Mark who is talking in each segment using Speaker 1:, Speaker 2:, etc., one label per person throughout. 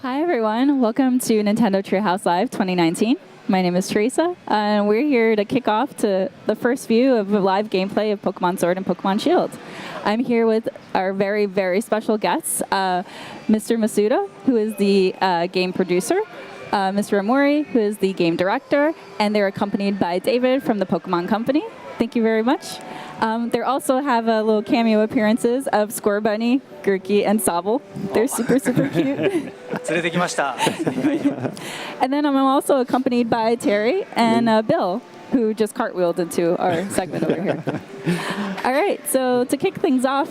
Speaker 1: Hi everyone, welcome to Nintendo Treehouse Live 2019. My name is Teresa, and we're here to kick off to the first view of live gameplay of Pokemon Sword and Pokemon Shield. I'm here with our very, very special guests, Mr. Masuda, who is the game producer, Mr. Amori, who is the game director, and they're accompanied by David from the Pokemon Company. Thank you very much. They also have a little cameo appearances of Square Bunny, Gurki, and Sobble. They're super, super cute.
Speaker 2: 連れてきました。
Speaker 1: And then I'm also accompanied by Terry and Bill, who just cartwheeled into our segment over here. All right, so to kick things off,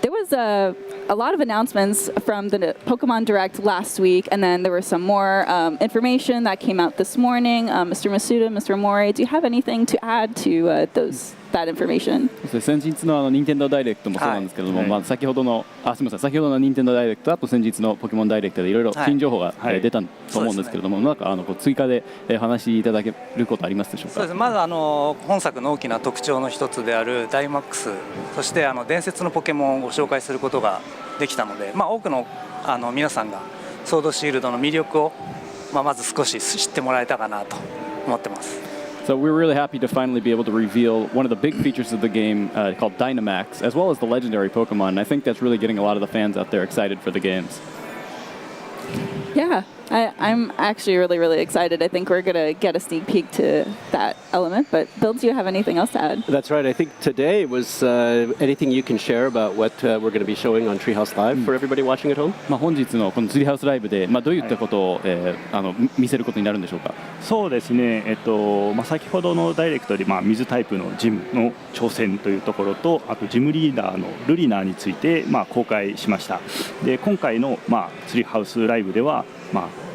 Speaker 1: there was a lot of announcements from the Pokemon Direct last week, and then there was some more information that came out this morning. Mr. Masuda, Mr. Amori, do you have anything to add to that information?
Speaker 3: 先日の任天堂ダイレクトもそうなんですけれども、先ほどの先ほどの任天堂ダイレクト、あと先日のポケモンダイレクトでいろいろ新情報が出たと思うんですけれども、なんか追加で話しいただけることありますでしょうか。
Speaker 2: そうです。まず本作の大きな特徴の一つであるダイマックス、そして伝説のポケモンをご紹介することができたので、多くの皆さんがソードシールドの魅力をまず少し知ってもらえたかなと思ってます。
Speaker 3: So we're really happy to finally be able to reveal one of the big features of the game called Dynamax, as well as the legendary Pokemon. And I think that's really getting a lot of the fans out there excited for the games.
Speaker 1: Yeah, I'm actually really, really excited. I think we're going to get a sneak peek to that element. But Bill, do you have anything else to add?
Speaker 4: That's right. I think today was anything you can share about what we're going to be showing on Treehouse Live for everybody watching at home?
Speaker 3: 本日のこのツリーハウスライブで、どういったことを、見せることになるんでしょうか。
Speaker 5: そうですね、先ほどのダイレクトで、水タイプのジムの挑戦というところと、あとジムリーダーのルリナーについて、公開しました。で今回の、ツリーハウスライブでは、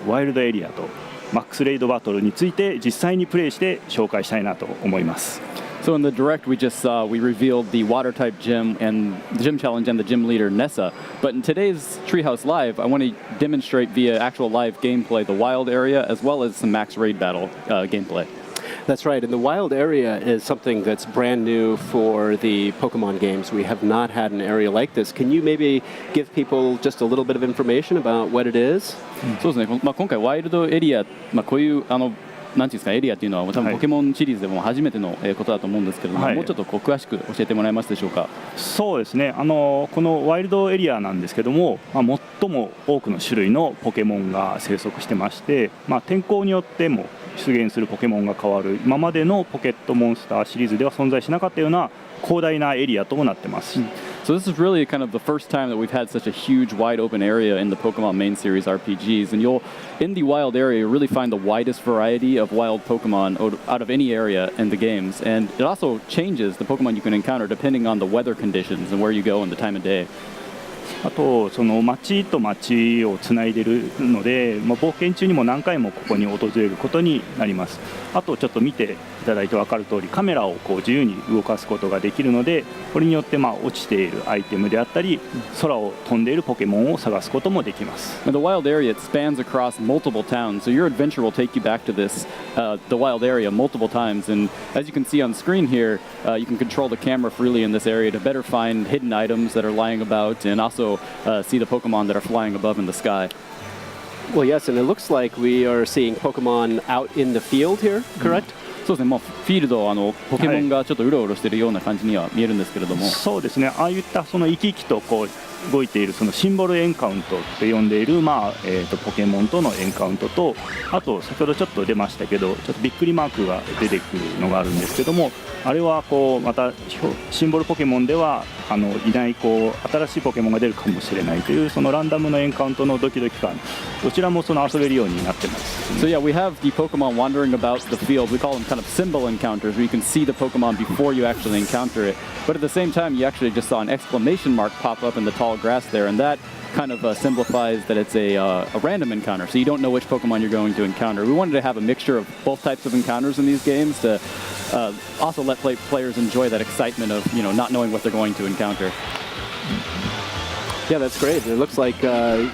Speaker 5: ワイルドエリアとマックスレイドバトルについて実際にプレイして紹介したいなと思います。
Speaker 3: So in the direct we just saw, we revealed the water type gym and the gym challenge and the gym leader Nessa. But in today's Treehouse Live, I want to demonstrate via actual live gameplay the wild area as well as some max raid battle gameplay.
Speaker 4: That's right, and the wild area is something that's brand new for the Pokemon games. We have not had an area like this. Can you maybe give people just a little bit of information about what it is?
Speaker 3: そうですね。今回ワイルドエリア、こういうなんていうんですかエリアっていうのは多分ポケモンシリーズでも初めてのことだと思うんですけれども、もうちょっと詳しく教えてもらえますでしょうか。
Speaker 5: そうですね。このワイルドエリアなんですけども、最も多くの種類のポケモンが生息してまして、天候によっても出現するポケモンが変わる今までのポケットモンスターシリーズでは存在しなかったような広大なエリアともなってます。
Speaker 3: So this is really kind of the first time that we've had such a huge, wide open area in the Pokemon main series RPGs, and in the wild area, you'll really find the widest variety of wild Pokemon out of any area in the games, and it also changes the Pokemon you can encounter depending on the weather conditions and where you go and the time of day.
Speaker 5: あとその町と町をつないでいるので、冒険中にも何回もここに訪れることになります。あとちょっと見ていただいて分かる通り、カメラを自由に動かすことができるので、これによって落ちているアイテムであったり、空を飛んでいるポケモンを探すこともできます。
Speaker 3: The wild area it spans across multiple towns, so your adventure will take you back to this the wild area multiple times. And as you can see on screen here, you can control the camera freely in this area to better find hidden items that are lying about, and also see the Pokemon that are flying above in the sky.
Speaker 4: Well, yes, and it looks like we are seeing Pokemon out in the field here, correct?
Speaker 3: そうですね。フィールドポケモンがちょっとうろうろしているような感じには見えるんですけれども、
Speaker 5: そうですね。ああいったその生き生きと動いているそのシンボルエンカウントって呼んでいる、ポケモンとのエンカウントと、あと先ほどちょっと出ましたけど、ちょっとびっくりマークが出てくるのがあるんですけども、あれはまたシンボルポケモンではいない新しいポケモンが出るかもしれないというそのランダムのエンカウントのドキドキ感、どちらも遊べるようになってます。
Speaker 3: So yeah, we have the Pokemon wandering about the field. We call them kind of symbol encounters, where you can see the Pokemon before you actually encounter it. But at the same time, you actually just saw an exclamation mark pop up in the tall grass there, and that kind of simplifies that it's a random encounter, so you don't know which Pokemon you're going to encounter. We wanted to have a mixture of both types of encounters in these games to also let players enjoy that excitement of not knowing what they're going to encounter.
Speaker 4: Yeah, that's great. It looks like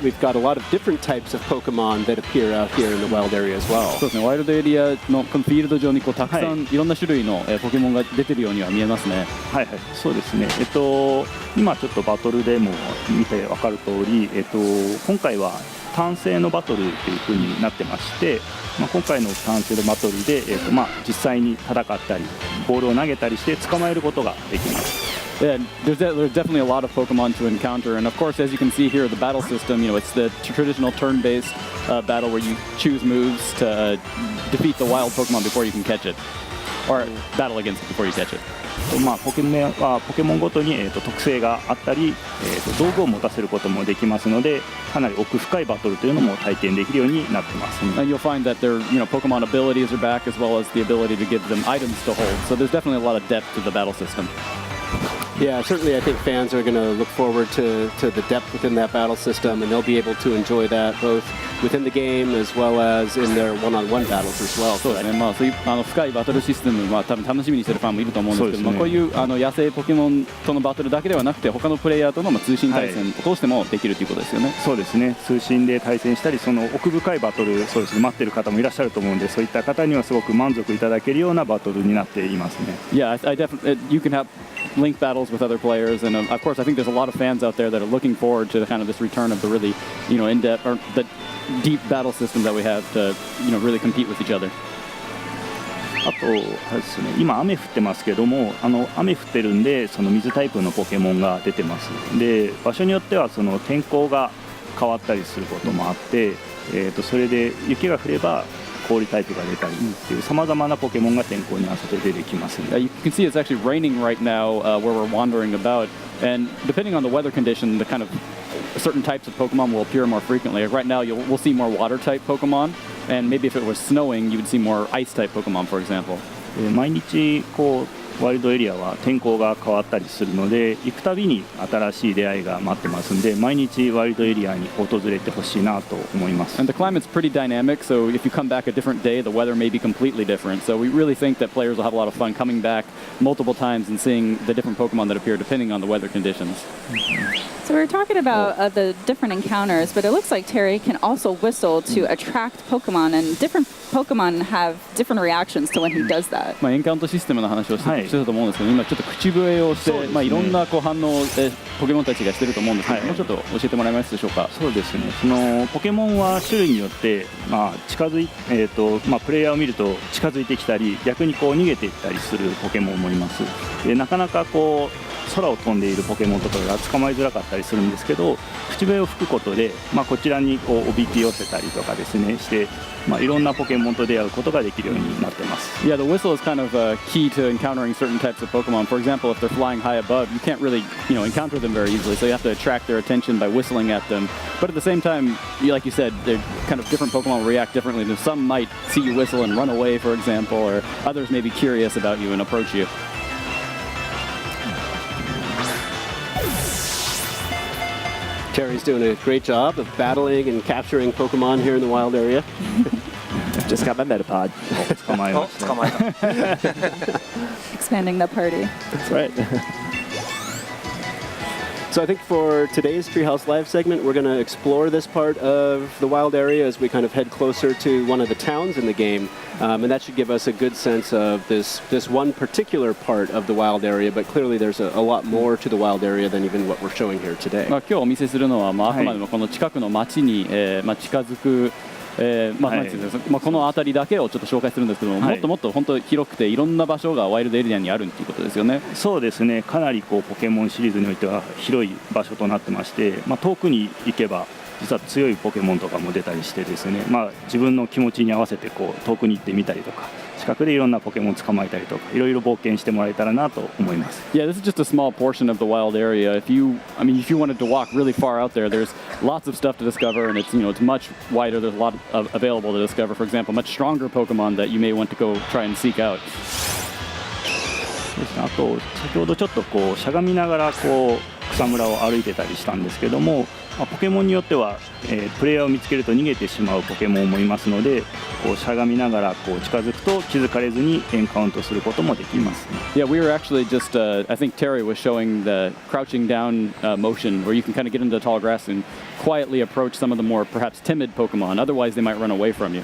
Speaker 4: we've got a lot of different types of Pokemon that appear out here in the wild area as well.
Speaker 3: そうですね。ワイルドエリアのこのフィールド上にたくさんいろんな種類のポケモンが出てるようには見えますね。
Speaker 5: はいはい、そうですね。今ちょっとバトルでも見て分かる通り、今回は単性のバトルという風になってまして、今回の単性のバトルで、実際に戦ったりボールを投げたりして捕まえることができます。
Speaker 3: Yeah, there's definitely a lot of Pokemon to encounter, and of course, as you can see here, the battle system, it's the traditional turn-based battle where you choose moves to defeat the wild Pokemon before you can catch it, or battle against it before you catch it.
Speaker 5: ポケモンごとに、特性があったり、道具を持たせることもできますので、かなり奥深いバトルというのも体験できるようになってます。
Speaker 3: And you'll find that their Pokemon abilities are back, as well as the ability to give them items to hold. So there's definitely a lot of depth to the battle system.
Speaker 4: Yeah, certainly I think fans are going to look forward to the depth within that battle system, and they'll be able to enjoy that both within the game as well as in their one-on-one battles as well.
Speaker 3: そうですね、そういう深いバトルシステムは多分楽しみにしてるファンもいると思うんですけど、こういう野生ポケモンとのバトルだけではなくて、他のプレイヤーとの通信対戦を通してもできるということですよね。
Speaker 5: そうですね、通信で対戦したり、その奥深いバトル、そうですね、待ってる方もいらっしゃると思うんで、そういった方にはすごく満足いただけるようなバトルになっていますね。
Speaker 3: Yeah, I definitely you can have link battles with other players, and of course I think there's a lot of fans out there that are looking forward to kind of this return of the really in-depth or the deep battle system that we have to really compete with each other.
Speaker 5: あとですね、今雨降ってますけども、雨降ってるんでその水タイプのポケモンが出てます。で、場所によってはその天候が変わったりすることもあって、それで雪が降れば氷タイプが出たりっていう様々なポケモンが天候に合わせて出てきますね。
Speaker 3: You can see it's actually raining right now where we're wandering about, and depending on the weather condition, the kind of certain types of Pokemon will appear more frequently. Like right now, we'll see more water-type Pokemon, and maybe if it was snowing, you would see more ice-type Pokemon, for example.
Speaker 5: 毎日ワイルドエリアは天候が変わったりするので、行くたびに新しい出会いが待ってますんで、毎日ワイルドエリアに訪れてほしいなと思います。
Speaker 3: And the climate's pretty dynamic, so if you come back a different day, the weather may be completely different. So we really think that players will have a lot of fun coming back multiple times and seeing the different Pokemon that appear depending on the weather conditions.
Speaker 1: So we were talking about the different encounters, but it looks like Terry can also whistle to attract Pokemon, and different Pokemon have different reactions to when he does that.
Speaker 3: エンカウントシステムの話をしてたと思うんですけど、今ちょっと口笛をして、いろんな反応をポケモンたちがしてると思うんですけど、もうちょっと教えてもらえますでしょうか。
Speaker 5: そうですね。そのポケモンは種類によって、プレイヤーを見ると近づいてきたり、逆に逃げていったりするポケモンもいます。で、なかなか空を飛んでいるポケモンとかが捕まえづらかったりするんですけど、口笛を吹くことで、こちらにおびき寄せたりとかですねして、いろんなポケモンと出会うことができるようになってます。
Speaker 3: Yeah, the whistle is kind of key to encountering certain types of Pokemon. For example, if they're flying high above, you can't really encounter them very easily, so you have to attract their attention by whistling at them. But at the same time, like you said, they're kind of different Pokemon react differently. Some might see you whistle and run away, for example, or others may be curious about you and approach you.
Speaker 4: Terry's doing a great job of battling and capturing Pokemon here in the wild area.
Speaker 6: Just got my Metapod.
Speaker 5: 捕まえました。
Speaker 2: 捕まえた。
Speaker 1: Expanding the party.
Speaker 6: That's right.
Speaker 4: So I think for today's Treehouse Live segment, we're going to explore this part of the wild area as we kind of head closer to one of the towns in the game. And that should give us a good sense of this one particular part of the wild area, but clearly there's a lot more to the wild area than even what we're showing here today.
Speaker 3: 今日お見せするのは、あくまでもこの近くの町に、近づくこの辺りだけをちょっと紹介するんですけども、もっともっと本当広くていろんな場所がワイルドエリアにあるっていうことですよね。
Speaker 5: そうですね、かなりポケモンシリーズにおいては広い場所となってまして、遠くに行けば実は強いポケモンとかも出たりしてですね、自分の気持ちに合わせて遠くに行ってみたりとか、近くでいろんなポケモン捕まえたりとか、いろいろ冒険してもらえたらなと思います。
Speaker 3: Yeah, this is just a small portion of the wild area. If you wanted to walk really far out there, there's lots of stuff to discover, and it's much wider. There's a lot available to discover. For example, much stronger Pokemon that you may want to go try and seek out.
Speaker 5: あと先ほどちょっとしゃがみながら草むらを歩いてたりしたんですけども、ポケモンによっては、プレイヤーを見つけると逃げてしまうポケモンもいますので、しゃがみながら近づくと気づかれずにエンカウントすることもできます、
Speaker 3: Yeah, we were actually just, I think Terry was showing the crouching down motion where you can kind of get into the tall grass and quietly approach some of the more perhaps timid Pokemon. Otherwise, they might run away from you.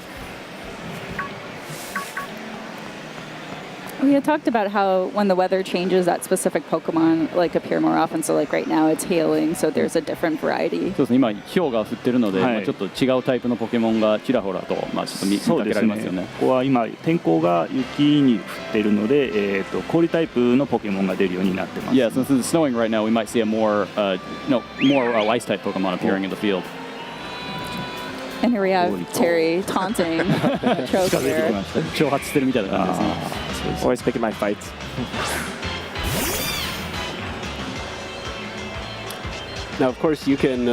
Speaker 1: We had talked about how when the weather changes, that specific Pokemon like appear more often. So like right now it's hailing, so there's a different variety.
Speaker 3: そうですね、今氷が降ってるので、
Speaker 5: はい
Speaker 3: まあちょっと違うタイプのポケモンがちらほらと、まあ、ちょっと見かけられますよね。
Speaker 5: ここは今天候が雪に降っているので、氷タイプのポケモンが出るようになってます。
Speaker 3: Yeah, since it's snowing right now, we might see a more ice type Pokemon appearing in the field.
Speaker 1: And here we have Terry taunting Choke
Speaker 3: 近づいてき
Speaker 1: here.
Speaker 3: ました。挑発してるみたいな感じですね。
Speaker 6: Always picking my fights.
Speaker 4: Now, of course, you can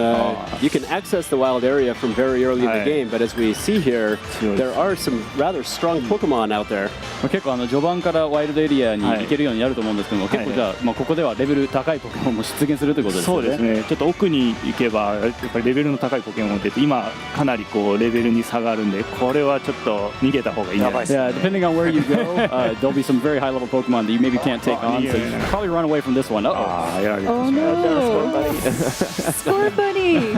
Speaker 4: access the wild area from very early in the game, but as we see here, there are some rather strong Pokemon out there.
Speaker 3: 結構序盤からワイルドエリアに行けるようになると思うんですけども、結構じゃあ、まあ、ここではレベル高いポケモンも出現するということですね。
Speaker 5: そうですね。ちょっと奥に行けばやっぱりレベルの高いポケモンって今かなりこうレベルに差があるんで、これはちょっっと逃げた方がいいんじゃないですか。
Speaker 3: Yeah, depending on where you go, there'll be some very high level Pokemon that you maybe can't take on, so you should probably run away from this one. Uh-oh.
Speaker 1: Oh no! Score buddy!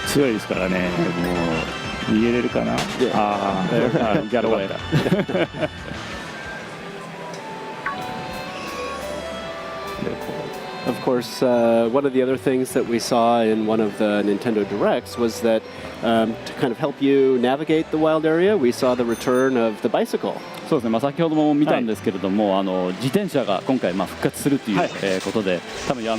Speaker 5: 強いですからね。もう逃げれるかな。ああ、
Speaker 3: got away.
Speaker 4: Of course, one of the other things that we saw in one of the Nintendo Directs was that to kind of help you navigate the wild area, we saw the return of the bicycle.
Speaker 3: そうですね、まあ、先ほども見たんですけれども、自転車が今回復活するという、ことで、多分喜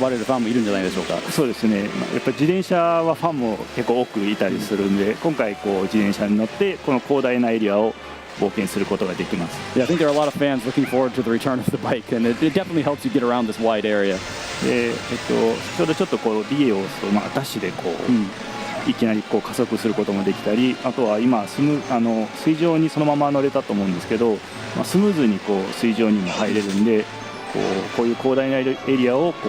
Speaker 3: ばれるファンもいるんじゃないでしょうか。
Speaker 5: そうですね、やっぱり自転車はファンも結構多くいたりするんで、今回こう自転車に乗ってこの広大なエリアを冒険することができます。
Speaker 3: Yeah, I think there are a lot of fans looking forward to the return of the bike, and it definitely helps you get around this wide area.
Speaker 5: で、先ほどちょっとこうリエを押すと、ダッシュでこう、いきなりこう加速することもできたり、あとは今水上にそのまま乗れたと思うんですけど、スムーズにこう水上にも入れるんで、こういう広大なエリアをこ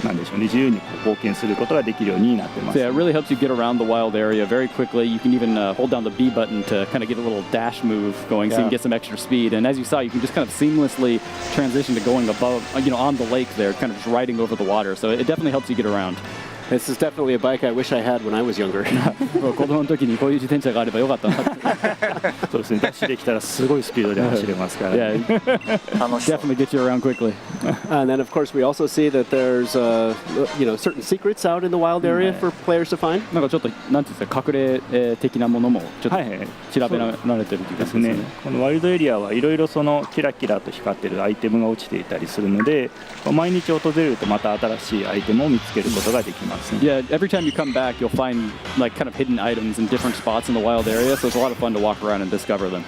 Speaker 5: うなんでしょうね、自由に冒険することができるようになってます。
Speaker 3: So yeah, it really helps you get around the wild area very quickly. You can even hold down the B button to kind of get a little dash move going, so you can get some extra speed. And as you saw, you can just kind of seamlessly transition to going above, on the lake there, kind of just riding over the water. So it definitely helps you get around.
Speaker 4: This is definitely a bike I wish I had when I was younger.
Speaker 3: 子供の時にこういう自転車があればよかったなって。
Speaker 5: そうですね、ダッシュできたらすごいスピードで走れますから。
Speaker 3: Yeah, definitely get you around quickly.
Speaker 4: And then, of course, we also see that there's certain secrets out in the wild area for players to find.
Speaker 3: なんかちょっとなんていうんですか、隠れ的なものもちょっと調べられてるというですね。
Speaker 5: このワイルドエリアはいろいろそのキラキラと光ってるアイテムが落ちていたりするので、毎日訪れるとまた新しいアイテムを見つけることができます。
Speaker 3: Yeah, every time you come back, you'll find like kind of hidden items in different spots in the wild area, so it's a lot of fun to walk around and discover them.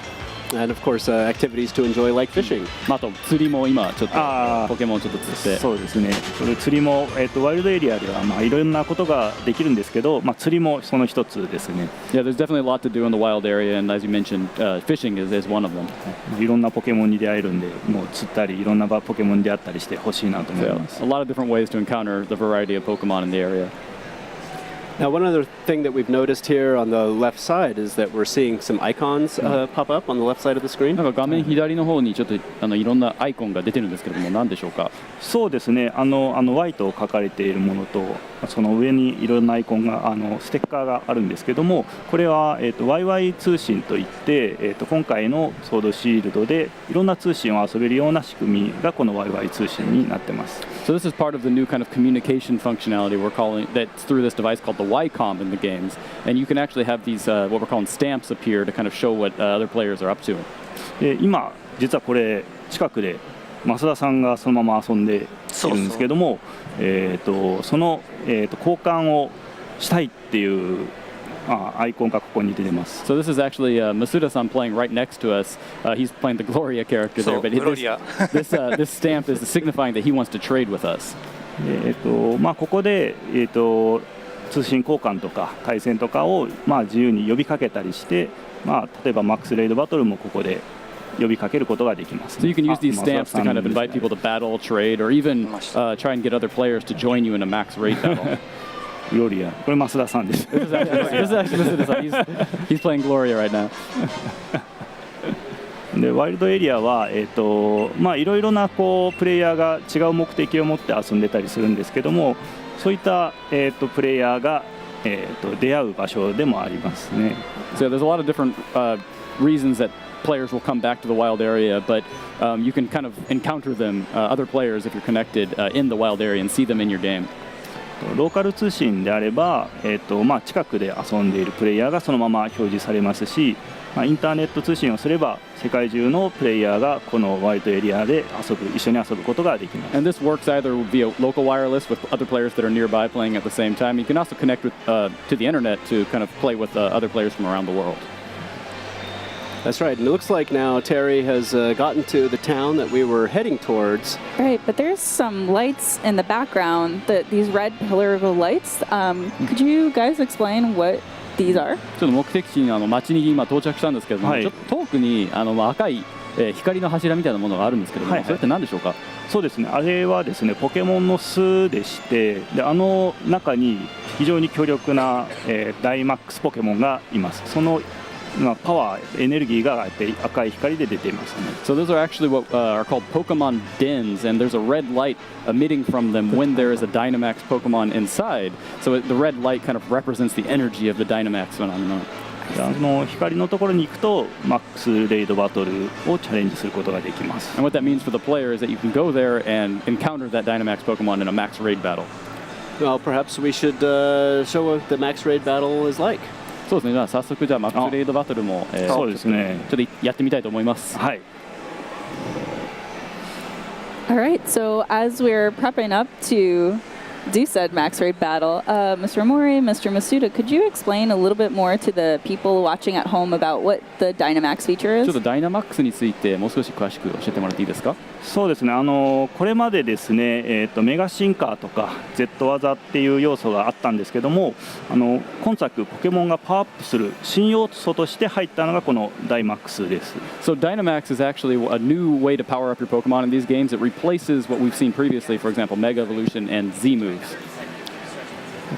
Speaker 4: And of course, activities to enjoy like fishing.
Speaker 3: あと釣りも今ちょっとポケモンちょっと釣って。
Speaker 5: そうですね。それ釣りもワイルドエリアではいろんなことができるんですけど、釣りもその一つですね。
Speaker 3: Yeah, there's definitely a lot to do in the wild area, and as you mentioned, fishing is one of them.
Speaker 5: いろんなポケモンに出会えるんで、もう釣ったりいろんなポケモンに出会ったりしてほしいなと思います。
Speaker 3: A lot of different ways to encounter the variety of Pokemon in the area.
Speaker 4: Now, one other thing that we've noticed here on the left side is that we're seeing some icons pop up on the left side of the screen.
Speaker 3: なんか画面左の方にちょっといろんなアイコンが出てるんですけれども、何でしょうか。
Speaker 5: そうですね。Y と書かれているものと、その上にいろんなアイコンがステッカーがあるんですけども、これはYY 通信といって、今回のソードシールドでいろんな通信を遊べるような仕組みがこの YY 通信になってます。
Speaker 3: So this is part of the new kind of communication functionality we're calling that's through this device called the Y-Com in the games, and you can actually have these what we're calling stamps appear to kind of show what other players are up to.
Speaker 5: 今実はこれ近くで増田さんがそのまま遊んでいるんですけども、その交換をしたいっていうアイコンがここに出てます。
Speaker 3: So this is actually Masuda-san playing right next to us. He's playing the Gloria character there, but this stamp is signifying that he wants to trade with us.
Speaker 5: ここで通信交換とか対戦とかを自由に呼びかけたりして、例えばマックスレイドバトルもここで呼びかけることができます。
Speaker 3: So you can use these stamps to kind of invite people to battle, trade, or even try and get other players to join you in a max raid battle.
Speaker 5: Gloria、これ増田さんです。
Speaker 3: This is actually Masuda-san. He's playing Gloria right now.
Speaker 5: でワイルドエリアはいろいろなプレイヤーが違う目的を持って遊んでたりするんですけども、そういった、プレイヤーが、出会う場所でもありますね。
Speaker 3: So there's a lot of different reasons that players will come back to the wild area, but you can kind of encounter them, other players, if you're connected in the wild area and see them in your game.
Speaker 5: ローカル通信であれば、近くで遊んでいるプレイヤーがそのまま表示されますし、インターネット通信をすれば世界中のプレイヤーがこのワイドエリアで一緒に遊ぶことができます。
Speaker 3: And this works either via local wireless with other players that are nearby playing at the same time. You can also connect with, to the internet to kind of play with other players from around the world.
Speaker 4: That's right. And it looks like now Terry has gotten to the town that we were heading towards.
Speaker 1: Right, but there's some lights in the background, these red pillar lights. Could you guys explain what these are?
Speaker 3: ちょっと目的地の町に今到着したんですけども、ちょっと遠くに赤い光の柱みたいなものがあるんですけども、それって何でしょうか？
Speaker 5: そうですね、あれはですね、ポケモンの巣でして、で中に非常に強力な、ダイマックスポケモンがいます。そのパワー、エネルギーが赤い光で出ていますね。
Speaker 3: So those are actually what are called Pokemon dens, and there's a red light emitting from them when there is a Dynamax Pokemon inside. So the red light kind of represents the energy of the Dynamax phenomenon.
Speaker 5: 光のところに行くとマックスレイドバトルをチャレンジすることができます。
Speaker 3: And what that means for the player is that you can go there and encounter that Dynamax Pokemon in a max raid battle.
Speaker 4: Well, perhaps we should show what the max raid battle is like.
Speaker 3: そうですね。じゃあ早速じゃあマックスレイドバトルも
Speaker 5: そうですね。
Speaker 3: ちょっとやってみたいと思います。
Speaker 5: はい。
Speaker 1: All right, so as we're prepping up to do said max raid battle, Mr. Mori, Mr. Masuda, could you explain a little bit more to the people watching at home about what the Dynamax feature is?
Speaker 3: ちょっとダイナマックスについてもう少し詳しく教えてもらっていいですか？
Speaker 5: そうですね、これまでですね、メガシンカーとか Z 技っていう要素があったんですけども、今作ポケモンがパワーアップする新要素として入ったのがこのダイマックスです。
Speaker 3: So Dynamax is actually a new way to power up your Pokemon in these games. It replaces what we've seen previously, for example, Mega Evolution and Z moves.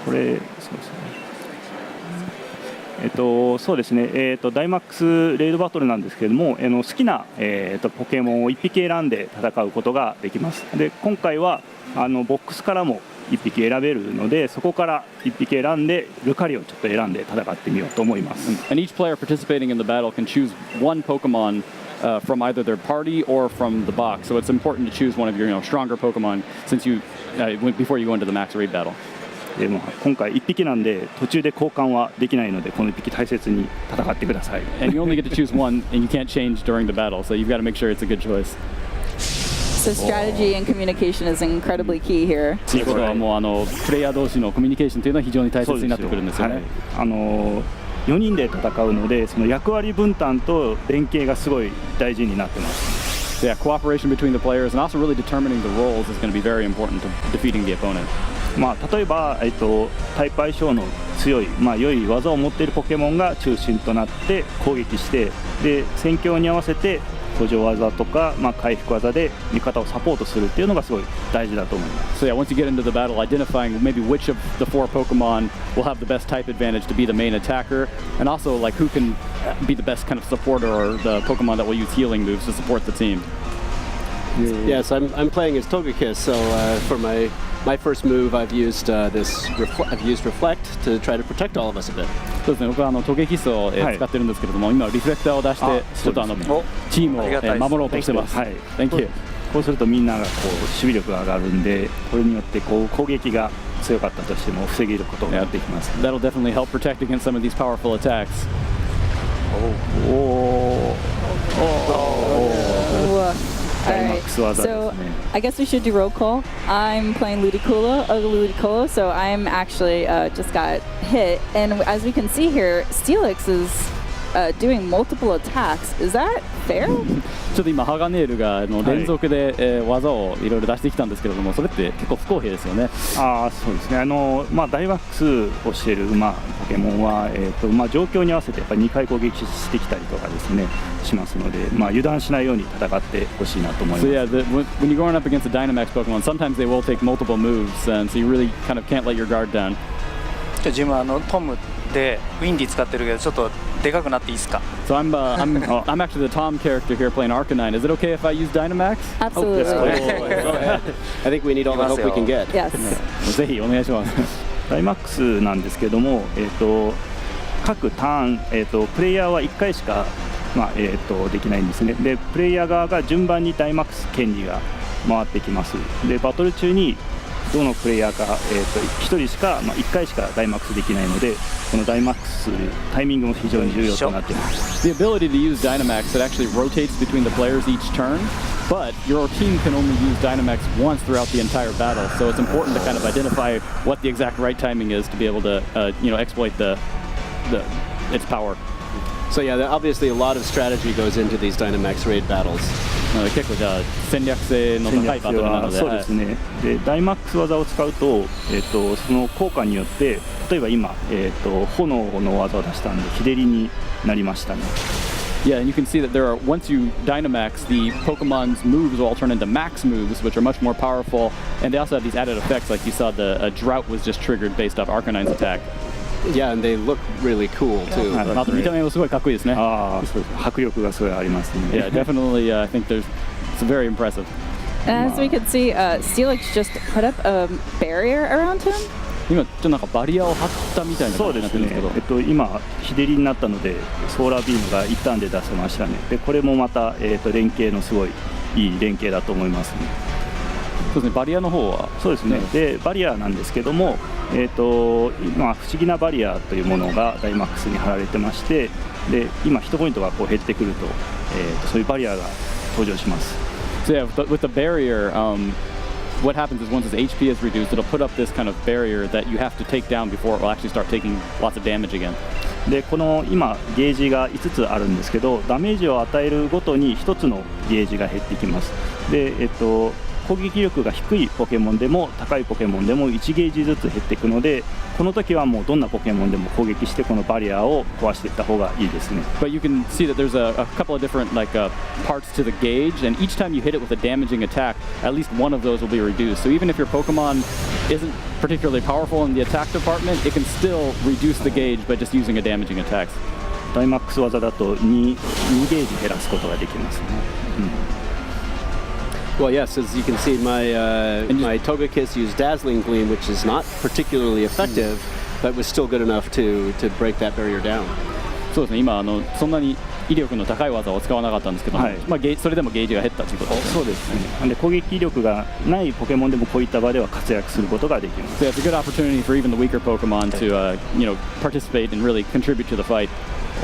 Speaker 5: これそうですね。そうですね、ダイマックスレイドバトルなんですけれども、好きな、ポケモンを1匹選んで戦うことができます。で今回はボックスからも1匹選べるので、そこから1匹選んでルカリをちょっと選んで戦ってみようと思います。
Speaker 3: And each player participating in the battle can choose one Pokemon from either their party or from the box. So it's important to choose one of your stronger Pokemon since you before you go into the max raid battle.
Speaker 5: でも今回1匹なんで途中で交換はできないので、この1匹大切に戦ってください。
Speaker 3: And you only get to choose one, and you can't change during the battle, so you've got to make sure it's a good choice.
Speaker 1: So strategy and communication is incredibly key here.
Speaker 3: ということはもうプレイヤー同士のコミュニケーションというのは非常に大切になってくるんですよね。
Speaker 5: 4人で戦うので、その役割分担と連携がすごい大事になってます。
Speaker 3: Yeah, cooperation between the players and also really determining the roles is going to be very important to defeating the opponent.
Speaker 5: 例えば、タイプ相性の強い、良い技を持っているポケモンが中心となって攻撃して、で戦況に合わせて補助技とか、回復技で味方をサポートするっていうのがすごい大事だと思います。
Speaker 3: So yeah, once you get into the battle, identifying maybe which of the 4 Pokemon will have the best type advantage to be the main attacker, and also like who can be the best kind of supporter or the Pokemon that will use healing moves to support the team.
Speaker 4: Yes, I'm playing as Togekiss, so for my first move, I've used Reflect to try to protect all of us a bit.
Speaker 3: そうですね、僕はトゲキスを使ってるんですけれども、今リフレクターを出してちょっとチームを守ろうとしてます。Thank you.
Speaker 5: こうするとみんなが守備力が上がるんで、これによって攻撃が強かったとしても防げることができます。
Speaker 3: That'll definitely help protect against some of these powerful attacks.
Speaker 1: All right, so I guess we should do roll call. I'm playing Ludicolo, so I'm actually just got hit. And as we can see here, Steelix is doing multiple attacks. Is that fair?
Speaker 3: ちょっと今ハガネールが連続で技をいろいろ出してきたんですけれども、それって結構不公平ですよね。
Speaker 5: そうですね。ダイマックスをしているポケモンは状況に合わせてやっぱり2回攻撃してきたりとかですねしますので、油断しないように戦ってほしいなと思います。
Speaker 3: So yeah, when you're going up against a Dynamax Pokemon, sometimes they will take multiple moves, and so you really kind of can't let your guard down.
Speaker 2: 自分トムでウィンディ使ってるけどちょっとでかくなっていいですか？
Speaker 3: So I'm actually the Tom character here playing Arcanine. Is it okay if I use Dynamax?
Speaker 1: Absolutely.
Speaker 4: I think we need all the help we can get.
Speaker 1: Yes.
Speaker 3: ぜひお願いします。
Speaker 5: ダイマックスなんですけども、各ターン、プレイヤーは1回しかできないんですね。でプレイヤー側が順番にダイマックス権利が回ってきます。でバトル中にどのプレイヤーか、1人しか、1回しかダイマックスできないので、このダイマックスするタイミングも非常に重要となっています。
Speaker 3: The ability to use Dynamax, it actually rotates between the players each turn, but your team can only use Dynamax once throughout the entire battle, so it's important to kind of identify what the exact right timing is to be able to exploit its power.
Speaker 4: So yeah, obviously a lot of strategy goes into these Dynamax raid battles.
Speaker 3: 結構じゃあ戦略性の高いバトルなので、
Speaker 5: そうですね。でダイマックス技を使うと、その効果によって例えば今、炎の技を出したんで日照りになりましたね。
Speaker 3: Yeah, and you can see that there are, once you Dynamax, the Pokemon's moves will all turn into max moves, which are much more powerful, and they also have these added effects, like you saw the drought was just triggered based off Arcanine's attack.
Speaker 4: Yeah, and they look really cool too.
Speaker 3: あと見た目もすごいかっこいいですね。
Speaker 5: 迫力がすごいありますね。
Speaker 3: Yeah, definitely. I think it's very impressive.
Speaker 1: And as we could see, Steelix just put up a barrier around him.
Speaker 3: 今ちょっとなんかバリアを張ったみたいな
Speaker 5: そうです
Speaker 3: 感じになってるんですけど、
Speaker 5: ね。今日照りになったのでソーラービームが一旦で出せましたね。でこれもまた、連携のすごいいい連携だと思いますね。
Speaker 3: そうですね。バリアの方は
Speaker 5: そうですね。でバリアなんですけども、今不思議なバリアというものがダイマックスに貼られてまして、で今ヒットポイントがこう減ってくると、そういうバリアが登場します。
Speaker 3: So yeah, with the barrier, what happens is once its HP is reduced, it'll put up this kind of barrier that you have to take down before it will actually start taking lots of damage again.
Speaker 5: でこの今ゲージが5つあるんですけど、ダメージを与えるごとに1つのゲージが減ってきます。で攻撃力が低いポケモンでも高いポケモンでも1ゲージずつ減っていくので、この時はもうどんなポケモンでも攻撃してこのバリアを壊していった方がいいですね。
Speaker 3: But you can see that there's a couple of different parts to the gauge, and each time you hit it with a damaging attack, at least one of those will be reduced. So even if your Pokemon isn't particularly powerful in the attack department, it can still reduce the gauge by just using a damaging attack.
Speaker 5: ダイマックス技だと 2ゲージ減らすことができますね。
Speaker 4: Well, yes, as you can see, my Togekiss used Dazzling Gleam, which is not particularly effective, but was still good enough to break that barrier down.
Speaker 3: そうですね。今そんなに威力の高い技を使わなかったんですけど、それでもゲージが減ったということです。
Speaker 5: そうですね。で攻撃力がないポケモンでもこういった場では活躍することができます。
Speaker 3: So it's a good opportunity for even the weaker Pokemon to participate and really contribute to the fight.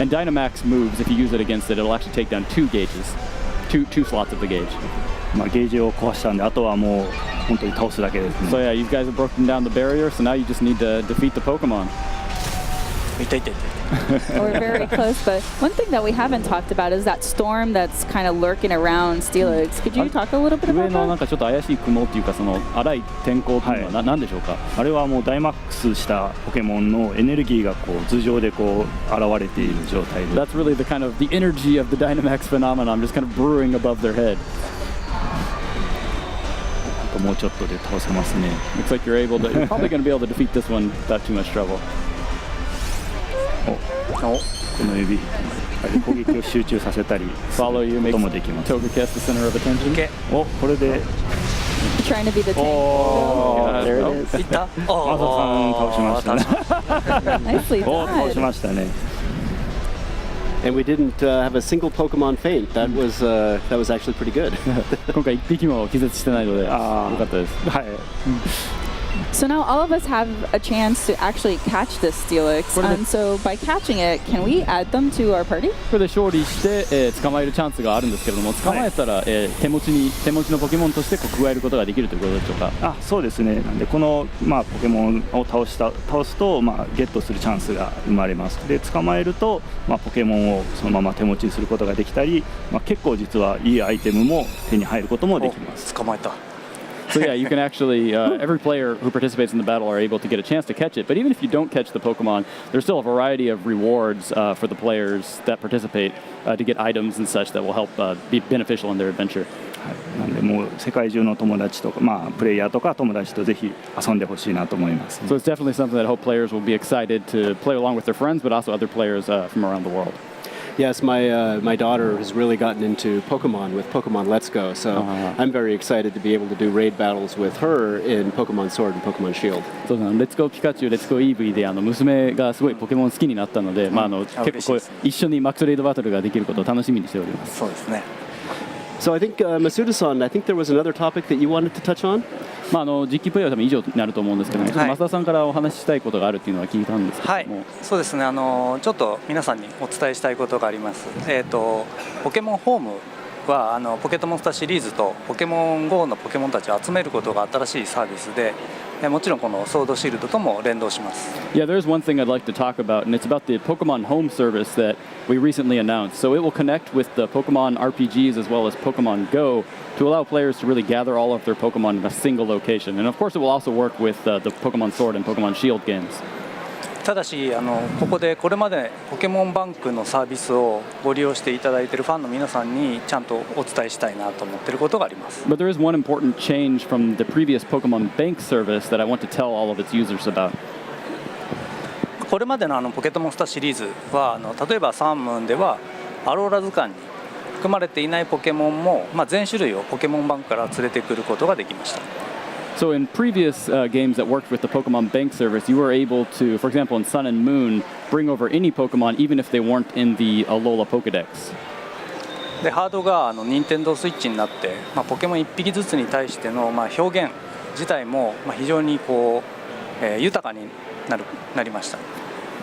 Speaker 3: And Dynamax moves, if you use it against it, it'll actually take down 2 gauges, two slots of the gauge.
Speaker 5: ゲージを壊したんで、あとはもう本当に倒すだけですね。
Speaker 3: So yeah, you guys have broken down the barrier, so now you just need to defeat the Pokemon.
Speaker 1: We're very close, but one thing that we haven't talked about is that storm that's kind of lurking around Steelix. Could you talk a little bit
Speaker 3: 上
Speaker 1: about
Speaker 3: のなん
Speaker 1: that?
Speaker 3: かちょっと怪しい雲っていうか、その荒い天候っていうのは何でしょうか。
Speaker 5: あれはもうダイマックスしたポケモンのエネルギーがこう頭上でこう現れている状態で。
Speaker 3: That's really the kind of the energy of the Dynamax phenomenon, just kind of brewing above their head.
Speaker 5: もうちょっとで倒せますね。
Speaker 3: Looks like you're probably going to be able to defeat this one without too much trouble.
Speaker 5: この指攻撃を集中させたりする
Speaker 3: Follow you
Speaker 5: こ
Speaker 3: makes
Speaker 5: ともできます。
Speaker 3: Togekiss the center of attention.
Speaker 5: これで
Speaker 1: Trying to be the tank.
Speaker 6: There it is.
Speaker 2: いった。
Speaker 5: マサさん倒しましたね。
Speaker 1: Nicely
Speaker 5: 倒し
Speaker 1: done.
Speaker 5: ましたね。
Speaker 4: And we didn't have a single Pokemon faint. That was actually pretty good.
Speaker 3: 今回一匹も気絶してないので、よかったです。
Speaker 5: はい。
Speaker 1: So now all of us have a chance to actually catch this Steelix. And so by catching it, can we add them to our party?
Speaker 3: これで勝利して、捕まえるチャンスがあるんですけれども、捕まえたら、手持ちのポケモンとして加えることができるということでしょうか。
Speaker 5: そうですね。なんでこのポケモンを倒すとゲットするチャンスが生まれます。で捕まえるとポケモンをそのまま手持ちにすることができたり、結構実はいいアイテムも手に入ることもできます。
Speaker 2: 捕まえた。
Speaker 3: So yeah, you can actually, every player who participates in the battle are able to get a chance to catch it. But even if you don't catch the Pokemon, there's still a variety of rewards for the players that participate to get items and such that will help be beneficial in their adventure.
Speaker 5: なんでもう世界中の友達とか、プレイヤーとか友達とぜひ遊んでほしいなと思います。
Speaker 3: So it's definitely something that I hope players will be excited to play along with their friends, but also other players from around the world.
Speaker 4: Yes, my daughter has really gotten into Pokemon with Pokemon Let's Go, so I'm very excited to be able to do raid battles with her in Pokemon Sword and Pokemon Shield.
Speaker 3: そうなのレッツゴーピカチュウ、レッツゴーイーブイで娘がすごいポケモン好きになったので、結構こう一緒にマックスレイドバトルができることを楽しみにしております。
Speaker 2: そうですね。
Speaker 4: So I think Masuda-san, I think there was another topic that you wanted to touch on.
Speaker 3: 実機プレイは多分以上になると思うんですけども、ちょっと増田さんからお話ししたいことがあるっていうのは聞いたんですけども。
Speaker 2: はい、そうですね。ちょっと皆さんにお伝えしたいことがあります。ポケモンホームはポケットモンスターシリーズとポケモン GO のポケモンたちを集めることが新しいサービスで、もちろんこのソードシールドとも連動します。
Speaker 3: Yeah, there's one thing I'd like to talk about, and it's about the Pokemon Home service that we recently announced. So it will connect with the Pokemon RPGs as well as Pokemon Go to allow players to really gather all of their Pokemon in a single location. And of course, it will also work with the Pokemon Sword and Pokemon Shield games.
Speaker 2: ただしここでこれまでポケモンバンクのサービスをご利用していただいているファンの皆さんにちゃんとお伝えしたいなと思っていることがあります。
Speaker 3: But there is one important change from the previous Pokemon Bank service that I want to tell all of its users about.
Speaker 2: これまでのポケットモンスターシリーズは例えばサンムーンではアローラ図鑑に含まれていないポケモンも、全種類をポケモンバンクから連れてくることができました。
Speaker 3: So in previous games that worked with the Pokemon Bank service, you were able to, for example, in Sun and Moon, bring over any Pokemon even if they weren't in the Alola Pokedex.
Speaker 2: でハードが任天堂スイッチになって、ポケモン1匹ずつに対しての、表現自体も、非常にこう、豊かになりました。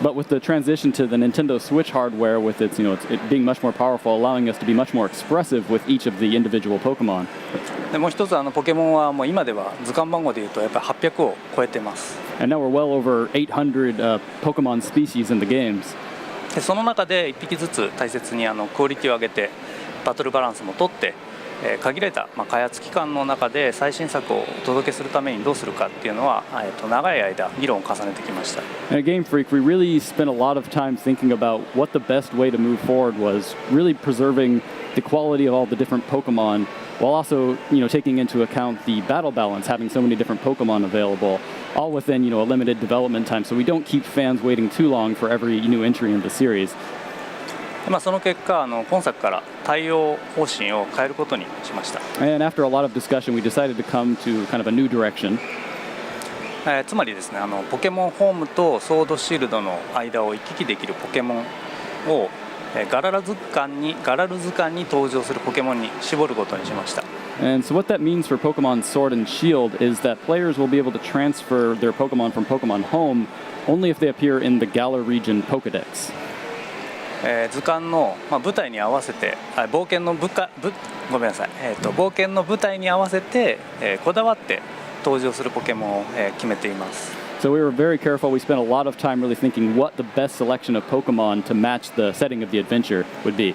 Speaker 3: But with the transition to the Nintendo Switch hardware, with its, it being much more powerful, allowing us to be much more expressive with each of the individual Pokemon.
Speaker 2: でもう一つポケモンはもう今では図鑑番号でいうとやっぱり800を超えてます。
Speaker 3: And now we're well over 800 Pokemon species in the games.
Speaker 2: でその中で1匹ずつ大切にクオリティを上げてバトルバランスも取って、限られた、開発期間の中で最新作をお届けするためにどうするかっていうのは、長い間議論を重ねてきました。
Speaker 3: And at Game Freak, we really spent a lot of time thinking about what the best way to move forward was, really preserving the quality of all the different Pokemon, while also, taking into account the battle balance, having so many different Pokemon available, all within, a limited development time, so we don't keep fans waiting too long for every new entry in the series.
Speaker 2: その結果今作から対応方針を変えることにしました。
Speaker 3: And after a lot of discussion, we decided to come to kind of a new direction.
Speaker 2: つまりですねポケモンホームとソードシールドの間を行き来できるポケモンをガラル図鑑に登場するポケモンに絞ることにしました。
Speaker 3: And so what that means for Pokemon Sword and Shield is that players will be able to transfer their Pokemon from Pokemon Home only if they appear in the Galar region Pokedex.
Speaker 2: 図鑑の舞台に合わせて冒険の舞台に合わせてこだわって登場するポケモンを決めています。
Speaker 3: So we were very careful. We spent a lot of time really thinking what the best selection of Pokemon to match the setting of the adventure would be.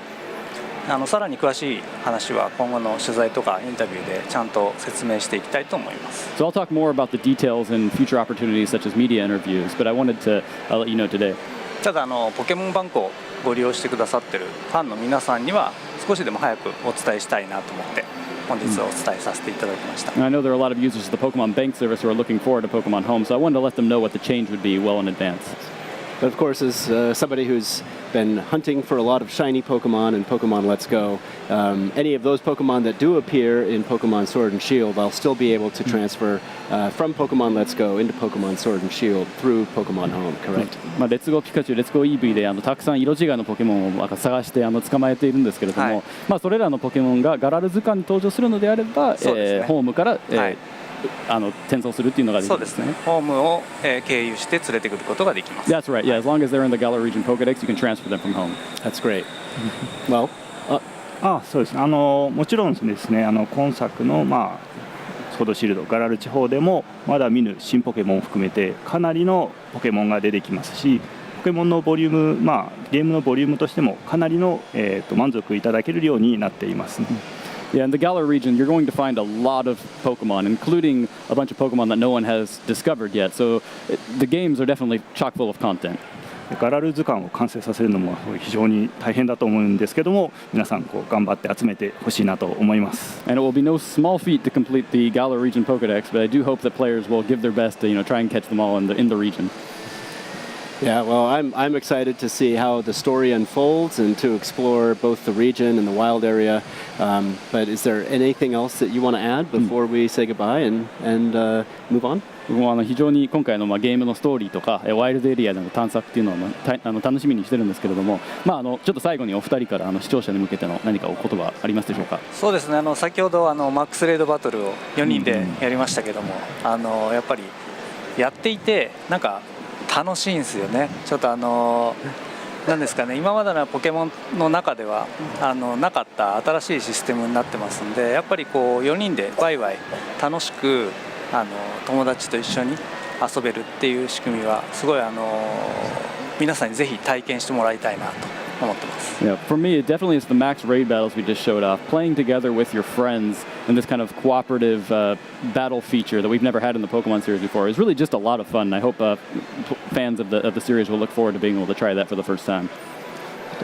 Speaker 2: さらに詳しい話は今後の取材とかインタビューでちゃんと説明していきたいと思います。
Speaker 3: So I'll talk more about the details in future opportunities such as media interviews, but I wanted to let you know today.
Speaker 2: ただポケモンバンクをご利用してくださってるファンの皆さんには少しでも早くお伝えしたいなと思って本日お伝えさせていただきました。
Speaker 3: And I know there are a lot of users of the Pokemon Bank service who are looking forward to Pokemon Home, so I wanted to let them know what the change would be well in advance.
Speaker 4: But of course, as somebody who's been hunting for a lot of shiny Pokemon in Pokemon Let's Go, any of those Pokemon that do appear in Pokemon Sword and Shield, I'll still be able to transfer from Pokemon Let's Go into Pokemon Sword and Shield through Pokemon Home, correct?
Speaker 3: レッツゴーピカチュウ、レッツゴーイーブイでたくさん色違いのポケモンを探して捕まえているんですけれども、それらのポケモンがガラル図鑑に登場するのであれば、ホームから、転送するっていうのができるんですね。
Speaker 2: そうですね。ホームを、経由して連れてくることができます。
Speaker 3: That's right. Yeah, as long as they're in the Galar region Pokedex, you can transfer them from home.
Speaker 4: That's great. Well,
Speaker 5: そうですね。もちろんですね、今作のソードシールドガラル地方でもまだ見ぬ新ポケモンを含めてかなりのポケモンが出てきますし、ポケモンのボリューム、ゲームのボリュームとしてもかなりの、満足いただけるようになっていますね。
Speaker 3: Yeah, in the Galar region, you're going to find a lot of Pokemon, including a bunch of Pokemon that no one has discovered yet. So the games are definitely chock full of content.
Speaker 5: ガラル図鑑を完成させるのも非常に大変だと思うんですけども、皆さん頑張って集めてほしいなと思います。
Speaker 3: And it will be no small feat to complete the Galar region Pokedex, but I do hope that players will give their best to try and catch them all in the region.
Speaker 4: Yeah, well, I'm excited to see how the story unfolds and to explore both the region and the wild area. But is there anything else that you want to add before we say goodbye and move on?
Speaker 3: 僕も非常に今回のゲームのストーリーとかワイルドエリアでの探索っていうのを楽しみにしてるんですけれども、ちょっと最後にお二人から視聴者に向けての何かお言葉ありますでしょうか。
Speaker 2: そうですね、先ほどマックスレードバトルを4人でやりましたけども、やっぱりやっていてなんか楽しいんですよね。ちょっとなんですかね、今までのポケモンの中ではなかった新しいシステムになってますんで、やっぱりこう4人でワイワイ楽しく友達と一緒に遊べるっていう仕組みはすごい皆さんにぜひ体験してもらいたいなと思ってます。
Speaker 3: Yeah, for me, it definitely is the max raid battles we just showed off. Playing together with your friends in this kind of cooperative battle feature that we've never had in the Pokemon series before is really just a lot of fun. I hope fans of the series will look forward to being able to try that for the first time.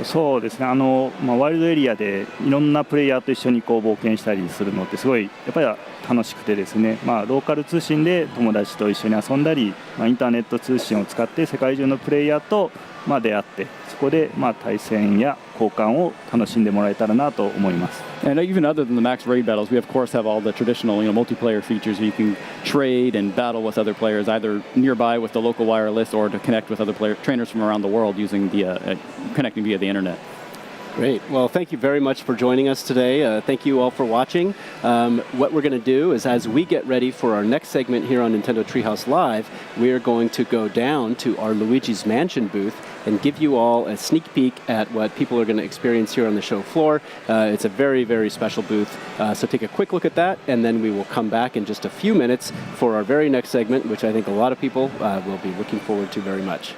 Speaker 5: そうですね、ワイルドエリアでいろんなプレイヤーと一緒にこう冒険したりするのってすごいやっぱり楽しくてですね、ローカル通信で友達と一緒に遊んだり、インターネット通信を使って世界中のプレイヤーと出会って、そこで対戦や交換を楽しんでもらえたらなと思います。
Speaker 3: And even other than the max raid battles, we of course have all the traditional, multiplayer features where you can trade and battle with other players, either nearby with the local wireless or to connect with other trainers from around the world using the connecting via the internet.
Speaker 4: Great. Well, thank you very much for joining us today. Thank you all for watching. What we're going to do is, as we get ready for our next segment here on Nintendo Treehouse Live, we are going to go down to our Luigi's Mansion booth and give you all a sneak peek at what people are going to experience here on the show floor. It's a very, very special booth. So take a quick look at that, and then we will come back in just a few minutes for our very next segment, which I think a lot of people will be looking forward to very much.